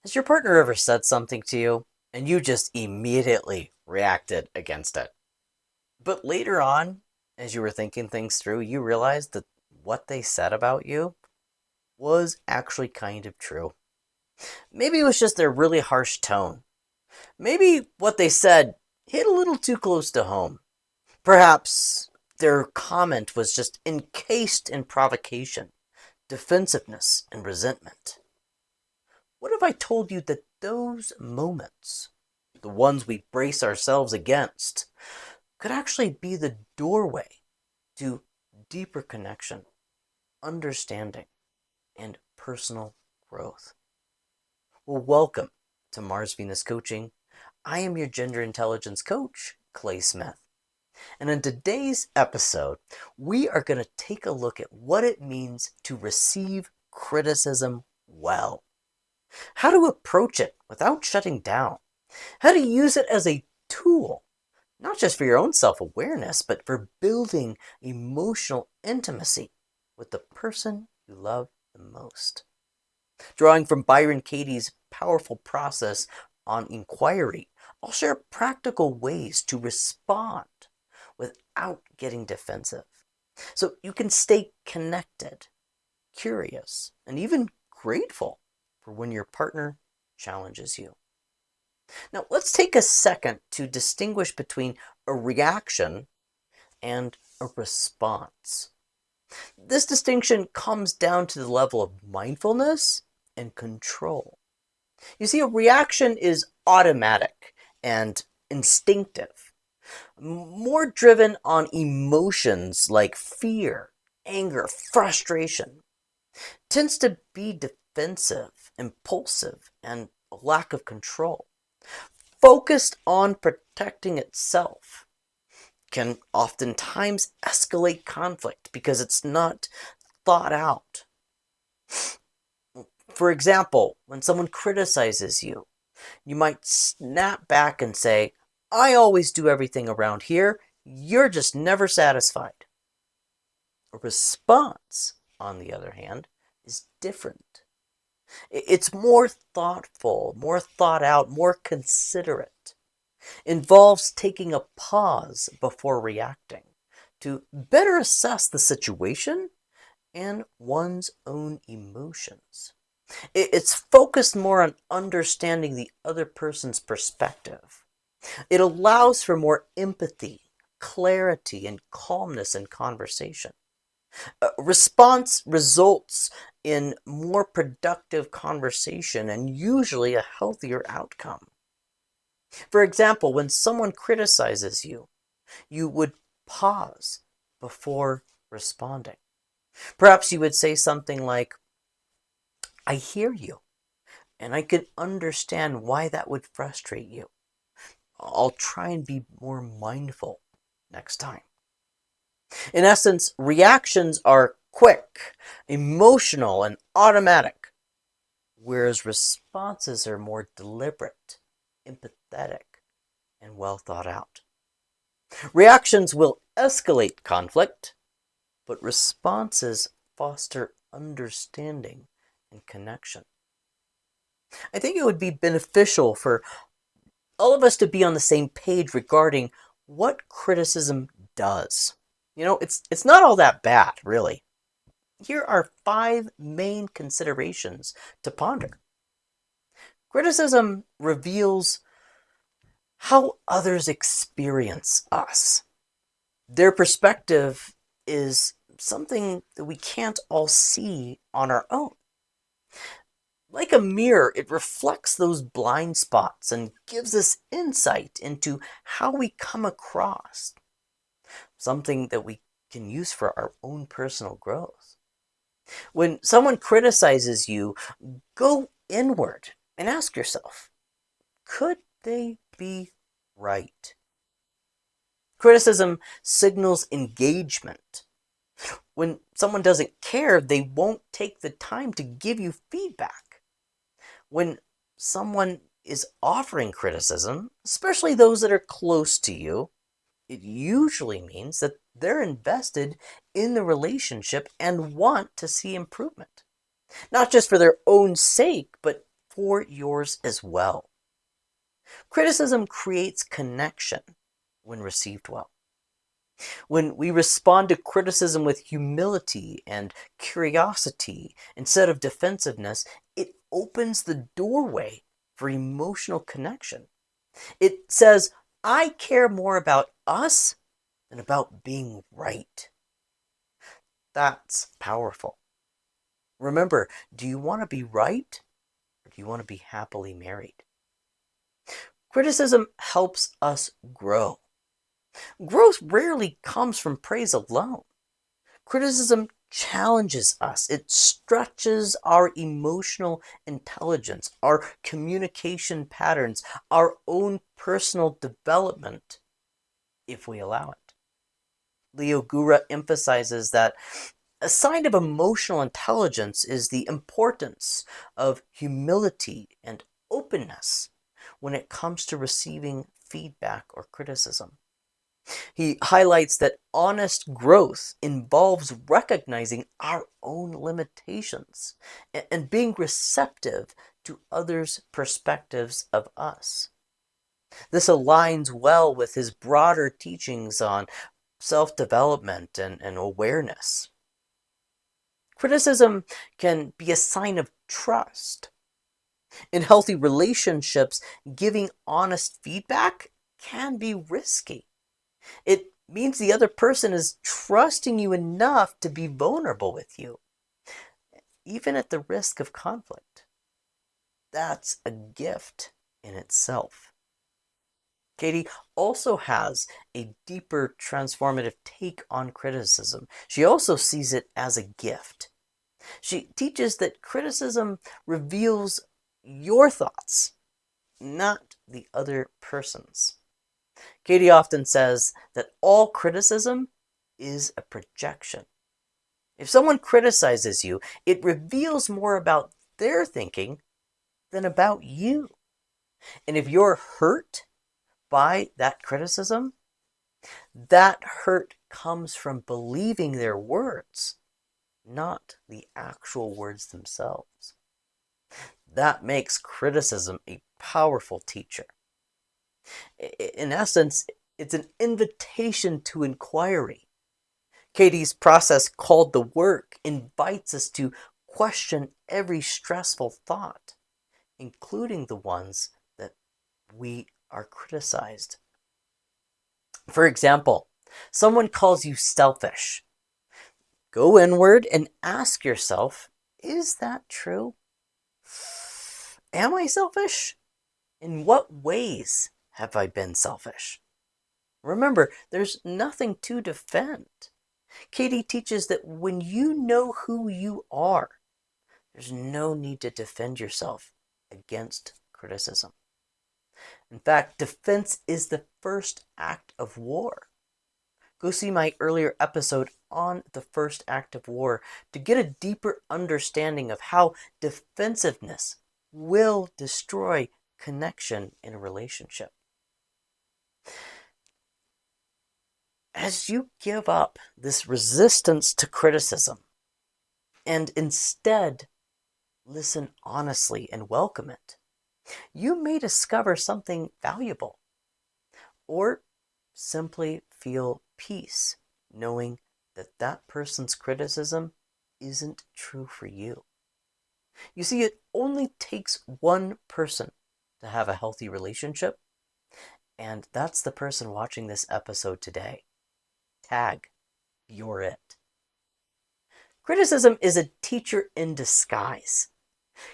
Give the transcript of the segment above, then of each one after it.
Has your partner ever said something to you and you just immediately reacted against it? But later on, as you were thinking things through, you realized that what they said about you was actually kind of true. Maybe it was just their really harsh tone. Maybe what they said hit a little too close to home. Perhaps their comment was just encased in provocation, defensiveness, and resentment. What if I told you that those moments, the ones we brace ourselves against, could actually be the doorway to deeper connection, understanding, and personal growth? Well, welcome to Mars Venus Coaching. I am your gender intelligence coach, Clay Smith. And in today's episode, we are going to take a look at what it means to receive criticism well, how to approach it without shutting down, how to use it as a tool, not just for your own self-awareness, but for building emotional intimacy with the person you love the most. Drawing from Byron Katie's powerful process on inquiry, I'll share practical ways to respond without getting defensive, so you can stay connected, curious, and even grateful for when your partner challenges you. Now, let's take a second to distinguish between a reaction and a response. This distinction comes down to the level of mindfulness and control. You see, a reaction is automatic and instinctive, more driven on emotions like fear, anger, frustration. Tends to be defensive, impulsive, and a lack of control. Focused on protecting itself can oftentimes escalate conflict because it's not thought out. For example, when someone criticizes you, you might snap back and say, "I always do everything around here. You're just never satisfied." A response, on the other hand, is different. It's more thoughtful, more thought out, more considerate. Involves taking a pause before reacting to better assess the situation and one's own emotions. It's focused more on understanding the other person's perspective. It allows for more empathy, clarity, and calmness in conversation. Response results in more productive conversation and usually a healthier outcome. For example, when someone criticizes you, you would pause before responding. Perhaps you would say something like, "I hear you, and I can understand why that would frustrate you. I'll try and be more mindful next time." In essence, reactions are quick, emotional, and automatic, whereas responses are more deliberate, empathetic, and well thought out. Reactions will escalate conflict, but responses foster understanding and connection. I think it would be beneficial for all of us to be on the same page regarding what criticism does. It's not all that bad, really. Here are 5 main considerations to ponder. Criticism reveals how others experience us. Their perspective is something that we can't all see on our own. Like a mirror, it reflects those blind spots and gives us insight into how we come across, something that we can use for our own personal growth. When someone criticizes you, go inward and ask yourself, could they be right? Criticism signals engagement. When someone doesn't care, they won't take the time to give you feedback. When someone is offering criticism, especially those that are close to you, it usually means that they're invested in the relationship and want to see improvement. Not just for their own sake, but for yours as well. Criticism creates connection when received well. When we respond to criticism with humility and curiosity instead of defensiveness, it opens the doorway for emotional connection. It says, I care more about us than about being right. That's powerful. Remember, do you want to be right or do you want to be happily married? Criticism helps us grow. Growth rarely comes from praise alone. Criticism challenges us. It stretches our emotional intelligence, our communication patterns, our own personal development, if we allow it. Leo Gura emphasizes that a sign of emotional intelligence is the importance of humility and openness when it comes to receiving feedback or criticism. He highlights that honest growth involves recognizing our own limitations and being receptive to others' perspectives of us. This aligns well with his broader teachings on self-development and awareness. Criticism can be a sign of trust. In healthy relationships, giving honest feedback can be risky. It means the other person is trusting you enough to be vulnerable with you, even at the risk of conflict. That's a gift in itself. Katie also has a deeper transformative take on criticism. She also sees it as a gift. She teaches that criticism reveals your thoughts, not the other person's. Katie often says that all criticism is a projection. If someone criticizes you, it reveals more about their thinking than about you. And if you're hurt by that criticism, that hurt comes from believing their words, not the actual words themselves. That makes criticism a powerful teacher. In essence, it's an invitation to inquiry. Katie's process, called the work, invites us to question every stressful thought, including the ones that we are criticized. For example, someone calls you selfish. Go inward and ask yourself, is that true? Am I selfish? In what ways have I been selfish? Remember, there's nothing to defend. Katie teaches that when you know who you are, there's no need to defend yourself against criticism. In fact, defense is the first act of war. Go see my earlier episode on the first act of war to get a deeper understanding of how defensiveness will destroy connection in a relationship. As you give up this resistance to criticism and instead listen honestly and welcome it, you may discover something valuable or simply feel peace knowing that that person's criticism isn't true for you. You see, it only takes one person to have a healthy relationship, and that's the person watching this episode today. Tag, you're it. Criticism is a teacher in disguise.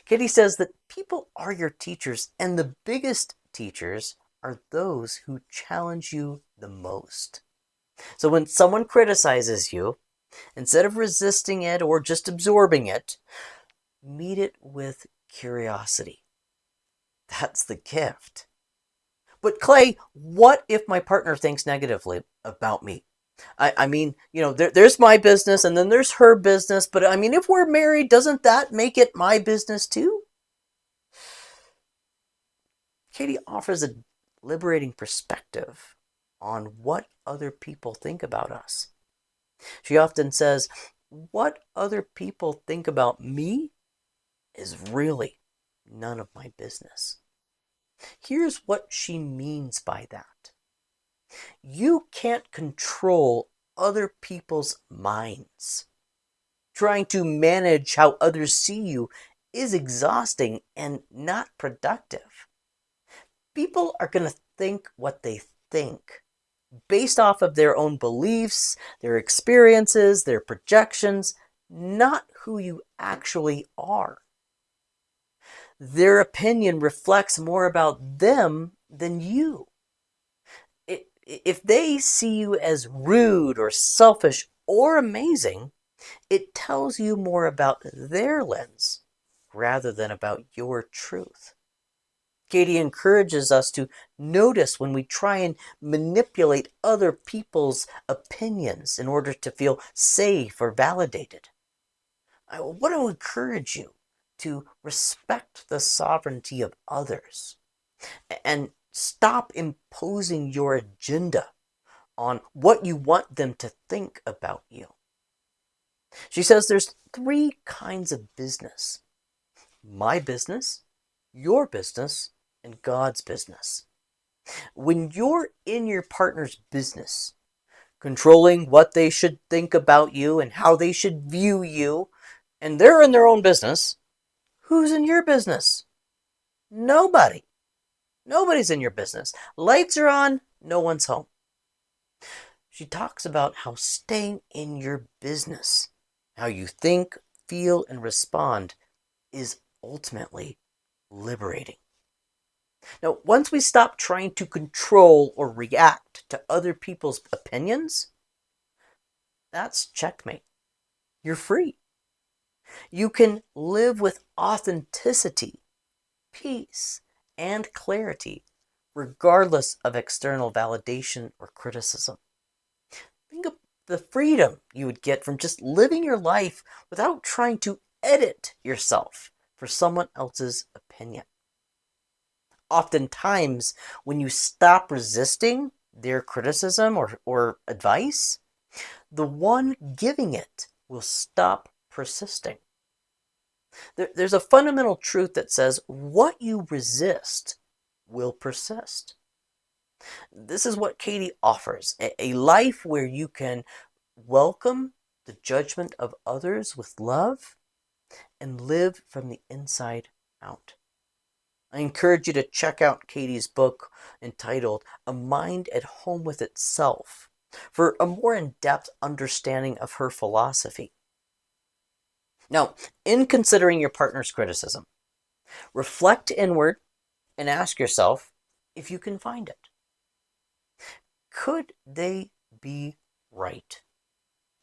Katie says that people are your teachers, and the biggest teachers are those who challenge you the most. So when someone criticizes you, instead of resisting it or just absorbing it, meet it with curiosity. That's the gift. But Clay, what if my partner thinks negatively about me? I mean, there's my business and then there's her business. But I mean, if we're married, doesn't that make it my business too? Katie offers a liberating perspective on what other people think about us. She often says, what other people think about me is really none of my business. Here's what she means by that. You can't control other people's minds. Trying to manage how others see you is exhausting and not productive. People are going to think what they think based off of their own beliefs, their experiences, their projections, not who you actually are. Their opinion reflects more about them than you. If they see you as rude or selfish or amazing, it tells you more about their lens rather than about your truth. Katie encourages us to notice when we try and manipulate other people's opinions in order to feel safe or validated. I want to encourage you to respect the sovereignty of others and stop imposing your agenda on what you want them to think about you. She says there's 3 kinds of business: my business, your business, and God's business. When you're in your partner's business, controlling what they should think about you and how they should view you, and they're in their own business, who's in your business? Nobody. Nobody's in your business. Lights are on, no one's home. She talks about how staying in your business, how you think, feel, and respond, is ultimately liberating. Now, once we stop trying to control or react to other people's opinions, that's checkmate. You're free. You can live with authenticity, peace, and clarity, regardless of external validation or criticism. Think of the freedom you would get from just living your life without trying to edit yourself for someone else's opinion. Oftentimes, when you stop resisting their criticism or advice, the one giving it will stop persisting. There's a fundamental truth that says what you resist will persist. This is what Katie offers, a life where you can welcome the judgment of others with love and live from the inside out. I encourage you to check out Katie's book entitled A Mind at Home with Itself for a more in-depth understanding of her philosophy. Now, in considering your partner's criticism, reflect inward and ask yourself if you can find it. Could they be right?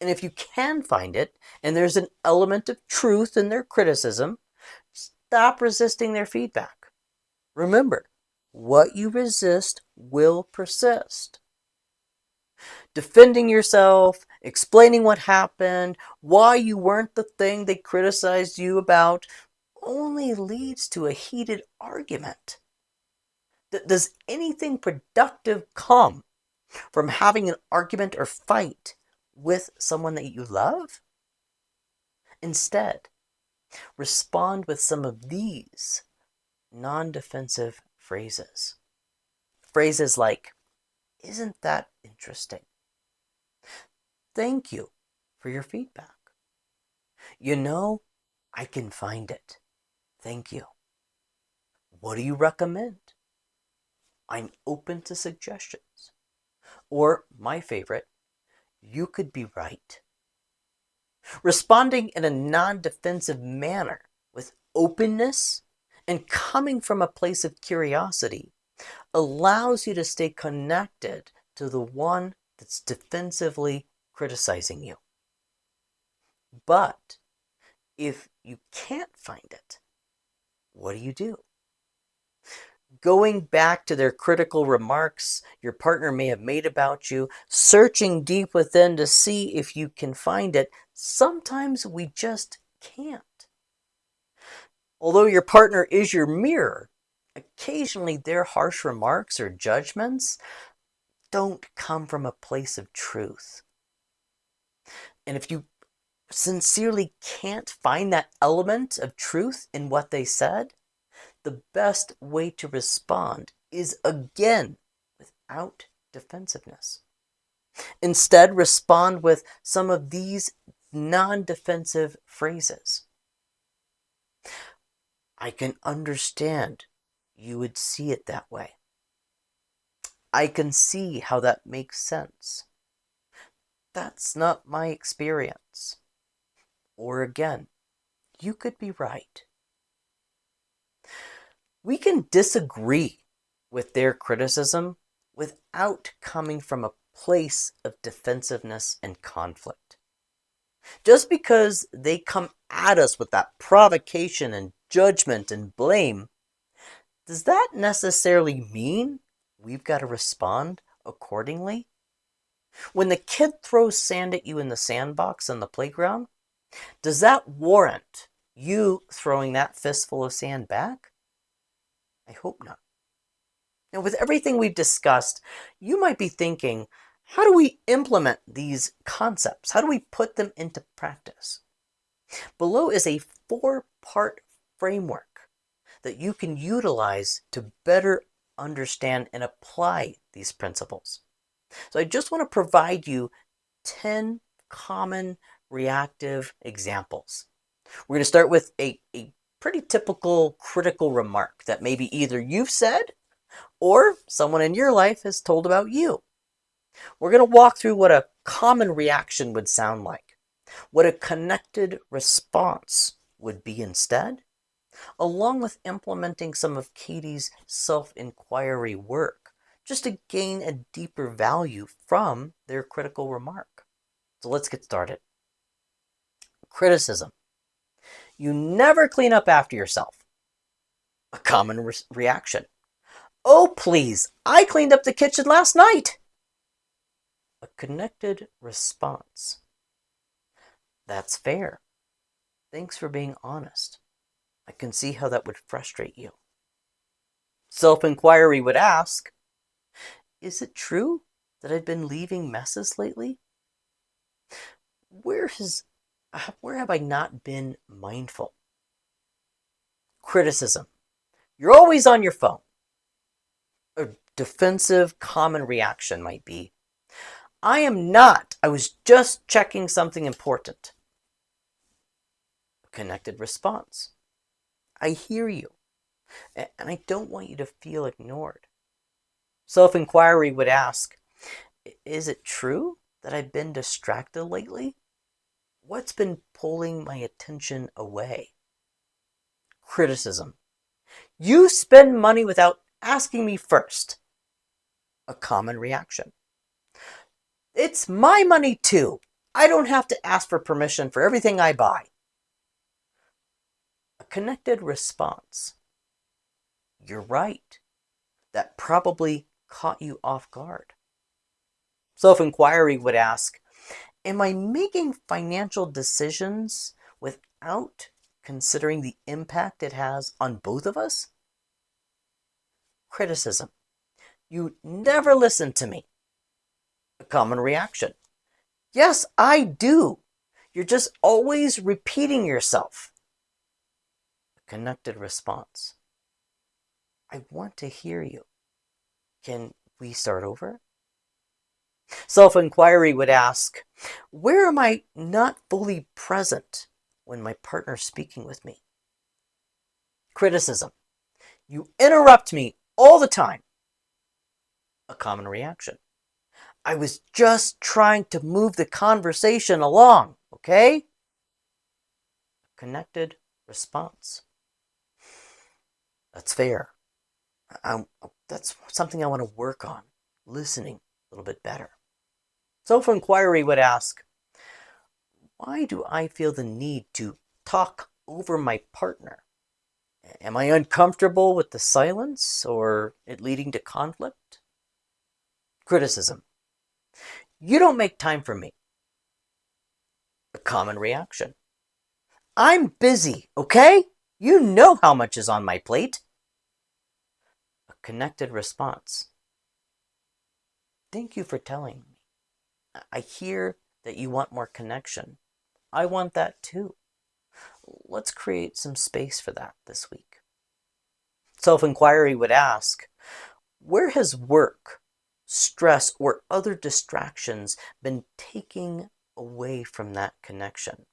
And if you can find it, and there's an element of truth in their criticism, stop resisting their feedback. Remember, what you resist will persist. Defending yourself, explaining what happened, why you weren't the thing they criticized you about, only leads to a heated argument. Does anything productive come from having an argument or fight with someone that you love? Instead, respond with some of these non-defensive phrases. Phrases like, "Isn't that interesting? Thank you for your feedback. You know, I can find it. Thank you. What do you recommend? I'm open to suggestions." Or, my favorite, "You could be right." Responding in a non-defensive manner with openness and coming from a place of curiosity allows you to stay connected to the one that's defensively criticizing you. But if you can't find it, what do? Going back to their critical remarks your partner may have made about you, searching deep within to see if you can find it, sometimes we just can't. Although your partner is your mirror, occasionally their harsh remarks or judgments don't come from a place of truth. And if you sincerely can't find that element of truth in what they said, the best way to respond is again without defensiveness. Instead, respond with some of these non-defensive phrases. I can understand you would see it that way. I can see how that makes sense. That's not my experience. Or again, you could be right. We can disagree with their criticism without coming from a place of defensiveness and conflict. Just because they come at us with that provocation and judgment and blame, does that necessarily mean we've got to respond accordingly? When the kid throws sand at you in the sandbox on the playground, does that warrant you throwing that fistful of sand back? I hope not. Now, with everything we've discussed, you might be thinking, how do we implement these concepts? How do we put them into practice? Below is a 4-part framework that you can utilize to better understand and apply these principles. So I just want to provide you 10 common reactive examples. We're going to start with a pretty typical critical remark that maybe either you've said or someone in your life has told about you. We're going to walk through what a common reaction would sound like, what a connected response would be instead, along with implementing some of Katie's self-inquiry work, just to gain a deeper value from their critical remark. So let's get started. Criticism. You never clean up after yourself. A common reaction. Oh, please, I cleaned up the kitchen last night. A connected response. That's fair. Thanks for being honest. I can see how that would frustrate you. Self-inquiry would ask, is it true that I've been leaving messes lately? Where have I not been mindful? Criticism. You're always on your phone. A defensive common reaction might be, I am not. I was just checking something important. A connected response. I hear you, and I don't want you to feel ignored. Self-inquiry would ask, is it true that I've been distracted lately? What's been pulling my attention away? Criticism. You spend money without asking me first. A common reaction. It's my money too. I don't have to ask for permission for everything I buy. A connected response. You're right. That probably caught you off guard. Self-inquiry would ask, am I making financial decisions without considering the impact it has on both of us? Criticism. You never listen to me. A common reaction. Yes, I do. You're just always repeating yourself. A connected response. I want to hear you. Can we start over? Self-inquiry would ask, where am I not fully present when my partner's speaking with me? Criticism. You interrupt me all the time. A common reaction. I was just trying to move the conversation along, okay? A connected response. That's fair. That's something I want to work on, listening a little bit better. Self-inquiry would ask, why do I feel the need to talk over my partner? Am I uncomfortable with the silence or it leading to conflict? Criticism. You don't make time for me. A common reaction. I'm busy, okay? You know how much is on my plate. A connected response. Thank you for telling me. I hear that you want more connection. I want that too. Let's create some space for that this week. Self-inquiry would ask, where has work, stress, or other distractions been taking away from that connection?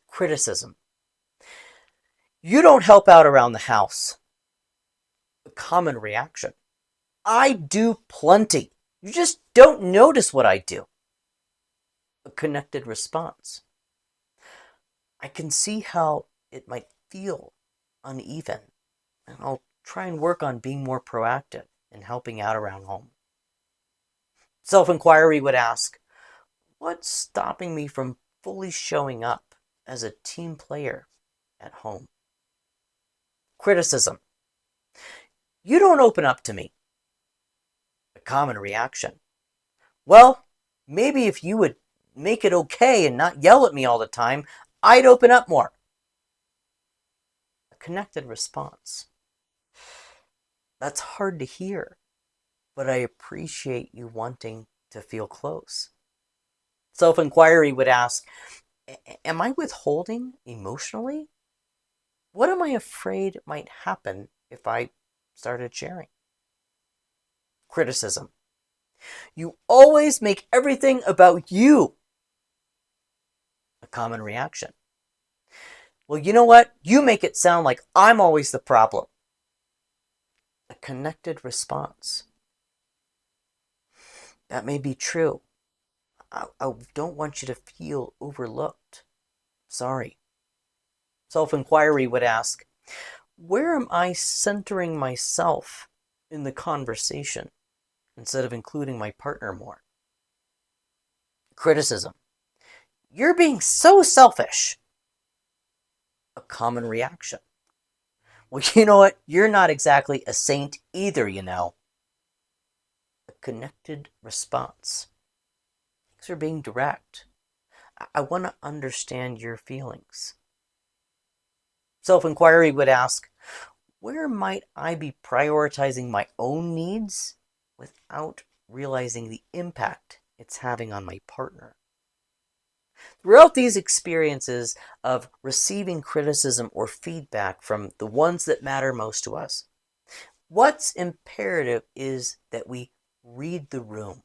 Criticism. You don't help out around the house. A common reaction. I do plenty. You just don't notice what I do. A connected response. I can see how it might feel uneven, and I'll try and work on being more proactive and helping out around home. Self-inquiry would ask, what's stopping me from fully showing up as a team player at home? Criticism. You don't open up to me. A common reaction. Well, maybe if you would make it okay and not yell at me all the time, I'd open up more. A connected response. That's hard to hear, but I appreciate you wanting to feel close. Self-inquiry would ask, am I withholding emotionally? What am I afraid might happen if I started sharing? Criticism. You always make everything about you. A common reaction. Well, you know what? You make it sound like I'm always the problem. A connected response. That may be true. I don't want you to feel overlooked. Sorry. Self-inquiry would ask, where am I centering myself in the conversation instead of including my partner more? Criticism. You're being so selfish. A common reaction. Well, you know what? You're not exactly a saint either, you know. A connected response. Thanks for being direct. I want to understand your feelings. Self-inquiry would ask, where might I be prioritizing my own needs without realizing the impact it's having on my partner? Throughout these experiences of receiving criticism or feedback from the ones that matter most to us, what's imperative is that we read the room.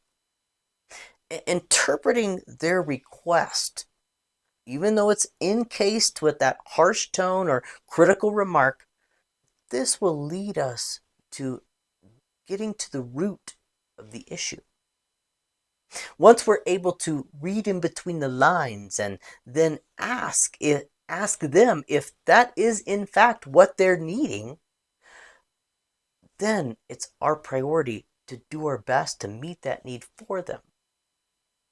Interpreting their request, even though it's encased with that harsh tone or critical remark, this will lead us to getting to the root of the issue. Once we're able to read in between the lines and then ask them if that is in fact what they're needing, then it's our priority to do our best to meet that need for them.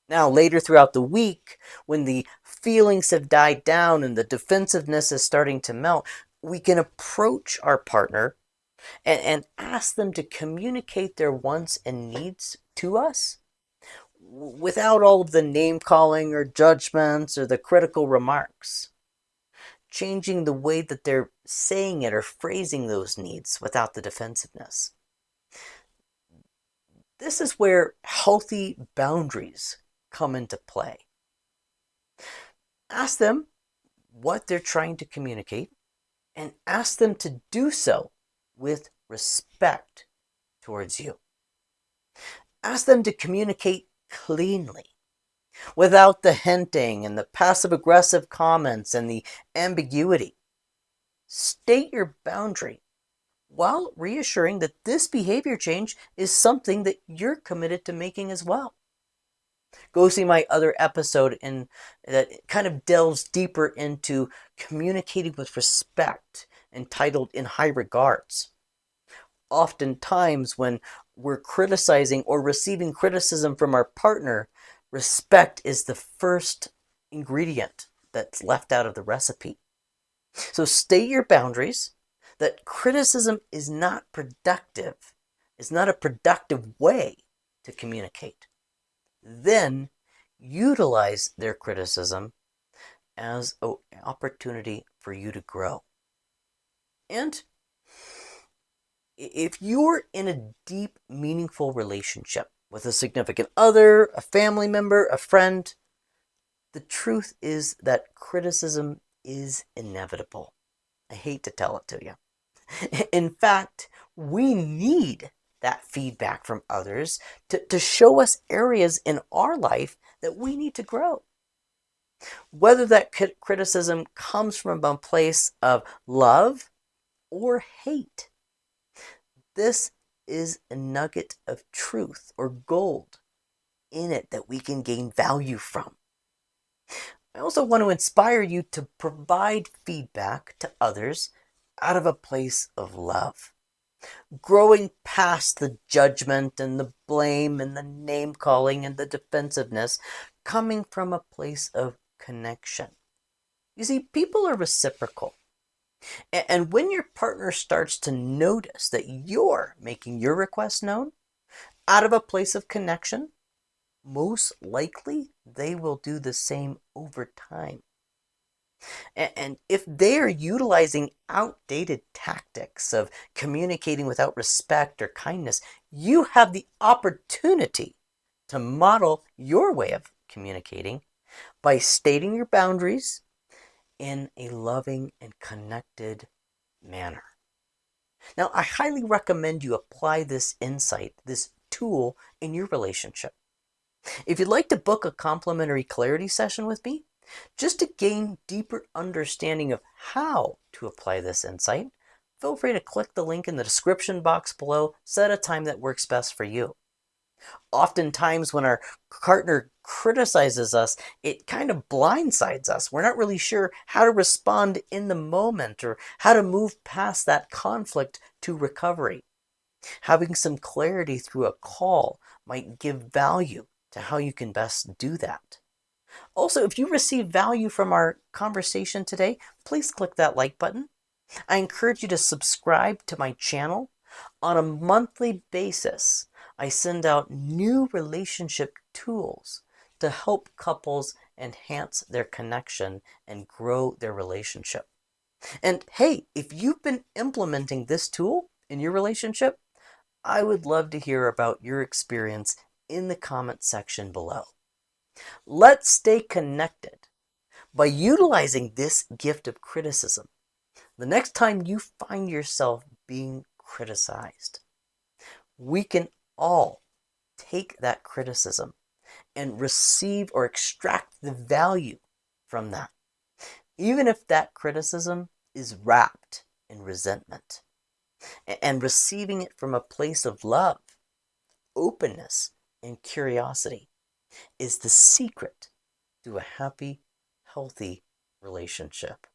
Now, later throughout the week, when the feelings have died down and the defensiveness is starting to melt, we can approach our partner and ask them to communicate their wants and needs to us without all of the name calling or judgments or the critical remarks. Changing the way that they're saying it or phrasing those needs without the defensiveness. This is where healthy boundaries come into play. Ask them what they're trying to communicate and ask them to do so with respect towards you. Ask them to communicate cleanly, without the hinting and the passive-aggressive comments and the ambiguity. State your boundary while reassuring that this behavior change is something that you're committed to making as well. Go see my other episode that kind of delves deeper into communicating with respect, entitled In High Regards. Oftentimes when we're criticizing or receiving criticism from our partner, respect is the first ingredient that's left out of the recipe. So state your boundaries, that criticism is not productive, is not a productive way to communicate. Then utilize their criticism as an opportunity for you to grow. And if you're in a deep, meaningful relationship with a significant other, a family member, a friend, the truth is that criticism is inevitable. I hate to tell it to you. In fact, we need that feedback from others to show us areas in our life that we need to grow. Whether that criticism comes from a place of love or hate, this is a nugget of truth or gold in it that we can gain value from. I also want to inspire you to provide feedback to others out of a place of love. Growing past the judgment and the blame and the name calling and the defensiveness, coming from a place of connection. You see, people are reciprocal. And when your partner starts to notice that you're making your request known out of a place of connection, most likely they will do the same over time. And if they are utilizing outdated tactics of communicating without respect or kindness, you have the opportunity to model your way of communicating by stating your boundaries in a loving and connected manner. Now, I highly recommend you apply this insight, this tool, in your relationship. If you'd like to book a complimentary clarity session with me, just to gain deeper understanding of how to apply this insight, feel free to click the link in the description box below, set a time that works best for you. Oftentimes when our partner criticizes us, it kind of blindsides us. We're not really sure how to respond in the moment or how to move past that conflict to recovery. Having some clarity through a call might give value to how you can best do that. Also, if you receive value from our conversation today, please click that like button. I encourage you to subscribe to my channel. On a monthly basis, I send out new relationship tools to help couples enhance their connection and grow their relationship. And hey, if you've been implementing this tool in your relationship, I would love to hear about your experience in the comment section below. Let's stay connected by utilizing this gift of criticism. The next time you find yourself being criticized, we can all take that criticism and receive or extract the value from that, even if that criticism is wrapped in resentment. And receiving it from a place of love, openness, and curiosity is the secret to a happy, healthy relationship.